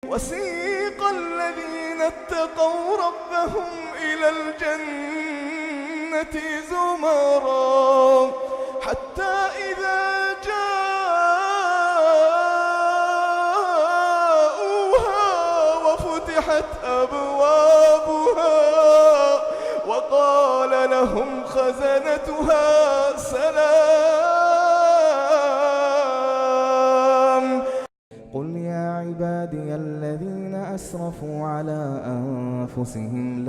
وسيق الذين اتقوا ربهم إلى الجنة زمرا حتى إذا جاءوها وفتحت أبوابها وقال لهم خزنتها سلام. قل يا عبادي الذين أسرفوا على أنفسهم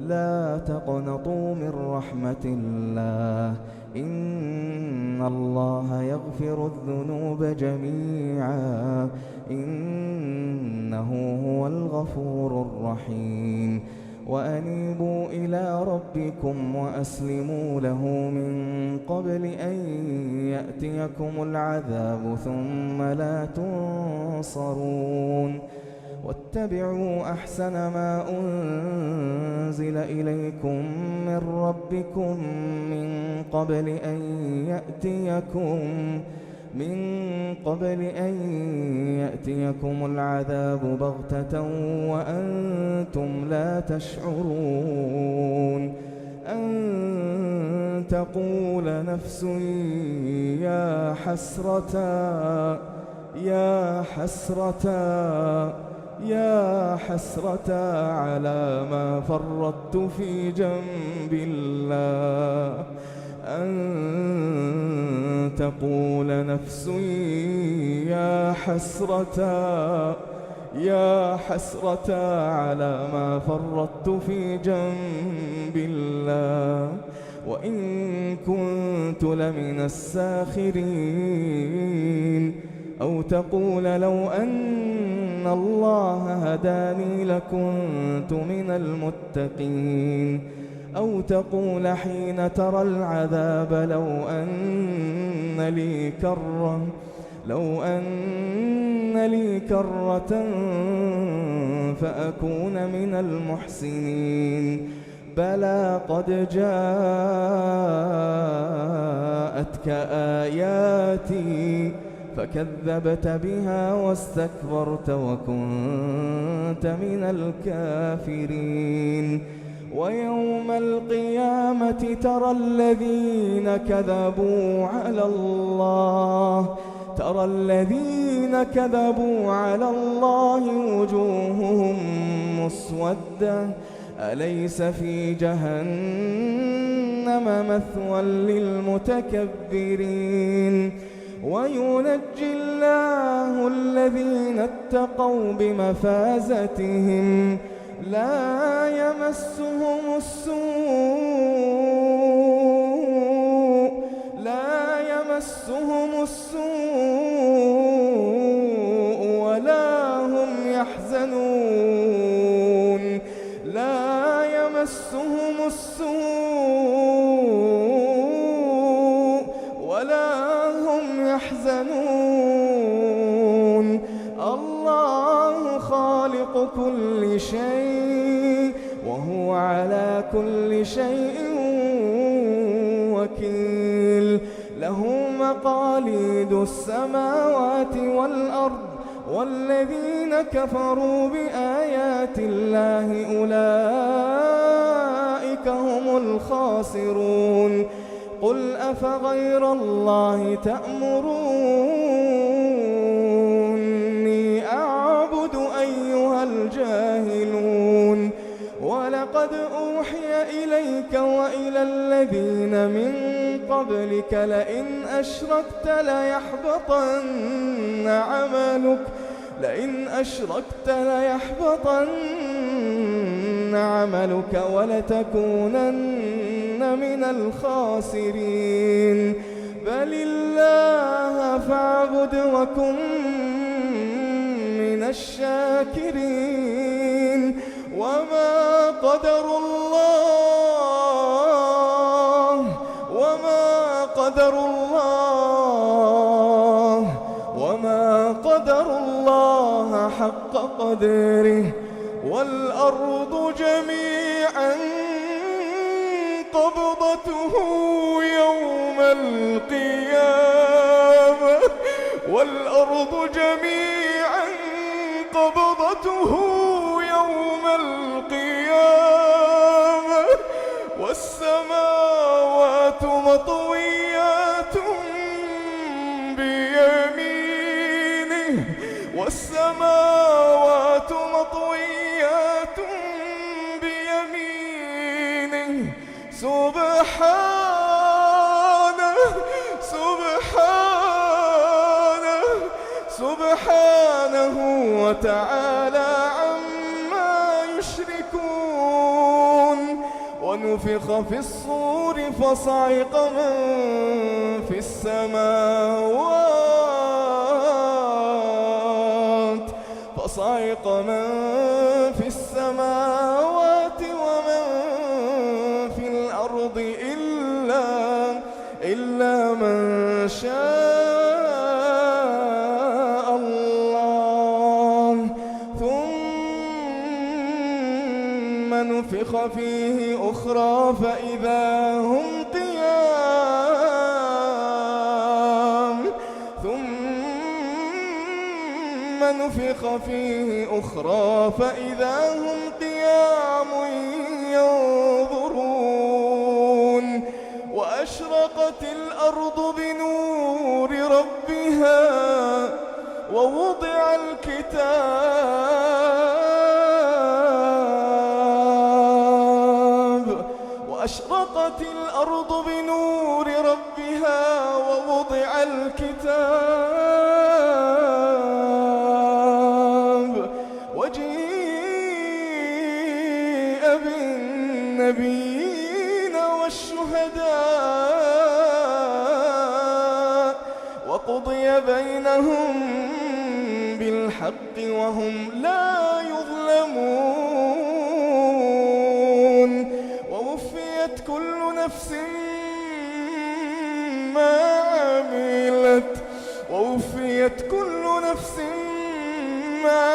لا تقنطوا من رحمة الله إن الله يغفر الذنوب جميعا إنه هو الغفور الرحيم. وأنيبوا إلى ربكم وأسلموا له من قبل أن يأتيكم العذاب ثم لا تنصرون. واتبعوا أحسن ما أنزل إليكم من ربكم من قبل أن يأتيكم العذاب بغتة وأنتم لا تشعرون. أن تقول نفس يا حسرة على ما فرطت في جنب الله. أن تقول نفس يا حسرة على ما فرطت في جنب الله وإن كنت لمن الساخرين. أو تقول لو أن الله هداني لكنت من المتقين. أو تقول حين ترى العذاب لو أن لي كرة فأكون من المحسنين. بلى قد جاءتك آياتي فكذبت بها واستكبرت وكنت من الكافرين. ويوم القيامة ترى الذين كذبوا على الله وجوههم مسودة أليس في جهنم مثوى للمتكبرين. وينجي الله الذين اتقوا بمفازتهم لا يمسهم السوء ولا هم يحزنون. الله خالق كل شيء وهو على كل شيء وكيل. له مقاليد السماوات والأرض والذين كفروا بآيات الله أولئك هم الخاسرون. قل أفغير الله تأمروني أعبد أيها الجاهلون. ولقد أوحي إليك وإلى الذين من قبلك لئن أشركت ليحبطن عملك ولتكونن من الخاسرين. بل الله فاعبد وكن من الشاكرين. وما قدر الله حق قدره. والأرض جميعا قبضته يوم القيامة والأرض جميعا يوم القيامة والسماوات مطويات بيمينه والسماوات مطويات بيمينه سبحانه وتعالى عما يشركون. ونفخ في الصور فصعق من في السماوات ومن في الأرض إلا من شاء الله. ثم نفخ فيه أخرى فإذا هم قيام ثم نفخ فيه أخرى فإذا هم قيام ينظرون. وأشرقت الأرض بنور ربها ووضع الكتاب وأشرقت الأرض بنور ربها ووضع الكتاب وجيء بالنبيين والشهداء وقضي بينهم بالحق وهم لا يظلمون. ووفيت كل نفس ما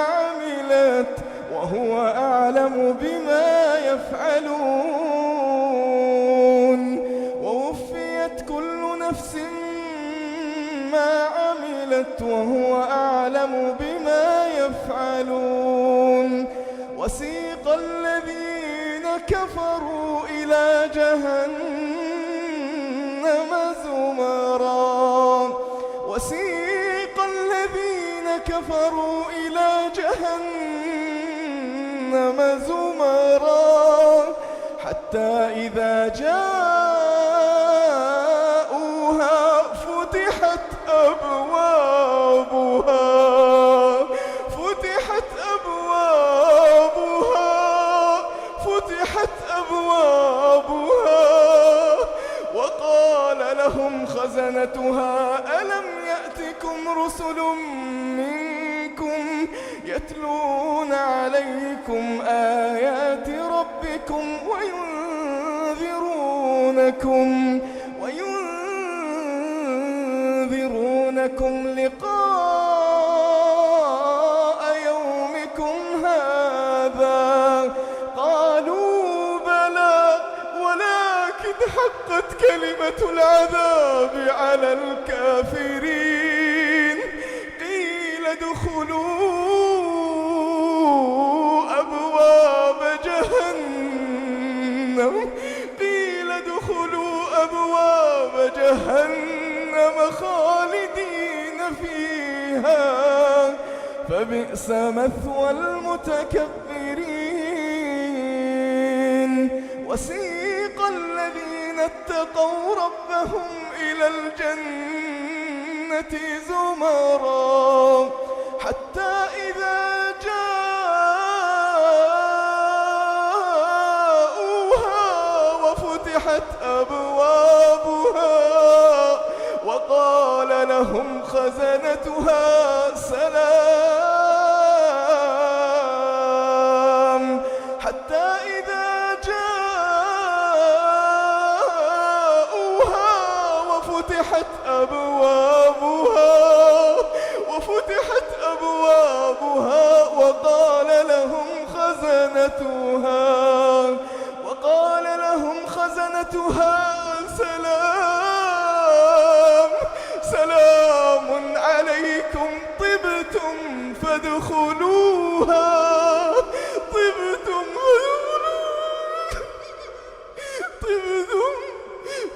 عملت وهو أعلم بما يفعلون. ووفيت كل نفس ما عملت وهو أعلم بما يفعلون. وسيق الذين كفروا إلى جهنم زمرا حتى إذا جاءوها فتحت أبوابها وقال لهم خزنتها ألم يأتكم رسل منكم يتلون عليكم آيات ربكم وينذرونكم لقاء يومكم هذا. قالوا بلى ولكن حقت كلمة العذاب على الكافرين. قيل ادخلوا أبواب جهنم خالدين فيها فبئس مثوى المتكبرين. وسيق الذين اتقوا ربهم إلى الجنة زمرا حتى إذا جاءوها وفتحت أبوابها وقال لهم خزنتها سلام حتى إذا جاءوها وفتحت أبوابها وقال لهم خزنتها سلام عليكم طبتم فادخلوها طبتم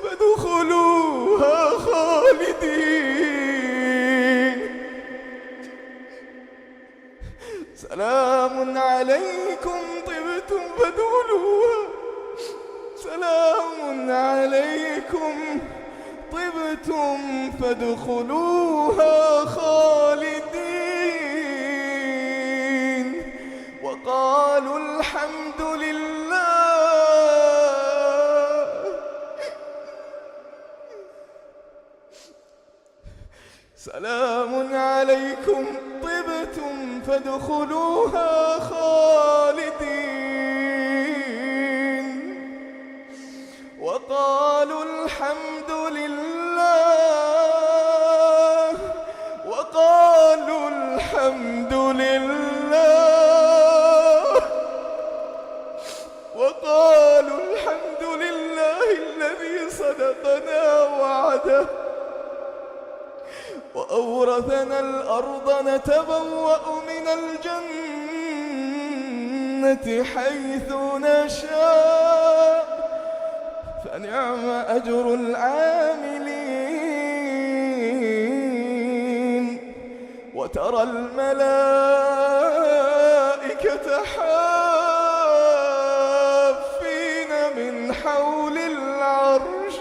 فادخلوها خالدين. سلام عليكم طبتم فادخلوها، سلام عليكم طبتم فادخلوها خالدين. وقالوا الحمد لله. سلام عليكم طبتم فادخلوها خالدين. وقالوا الحمد لله، وقالوا الحمد لله، وقالوا الحمد لله الذي صدقنا وعده وأورثنا الأرض نتبوأ من الجنة حيث نشاء فنعم أجر العاملين. وترى الملائكة حافين من حول العرش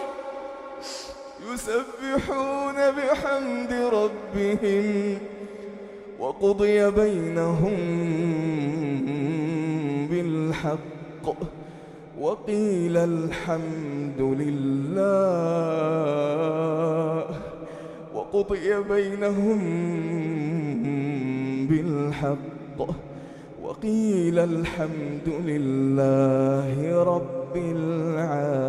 يسبحون بحمد ربهم وقضي بينهم بالحق وقيل الحمد لله. وقضي بينهم بالحق وقيل الحمد لله رب العالمين.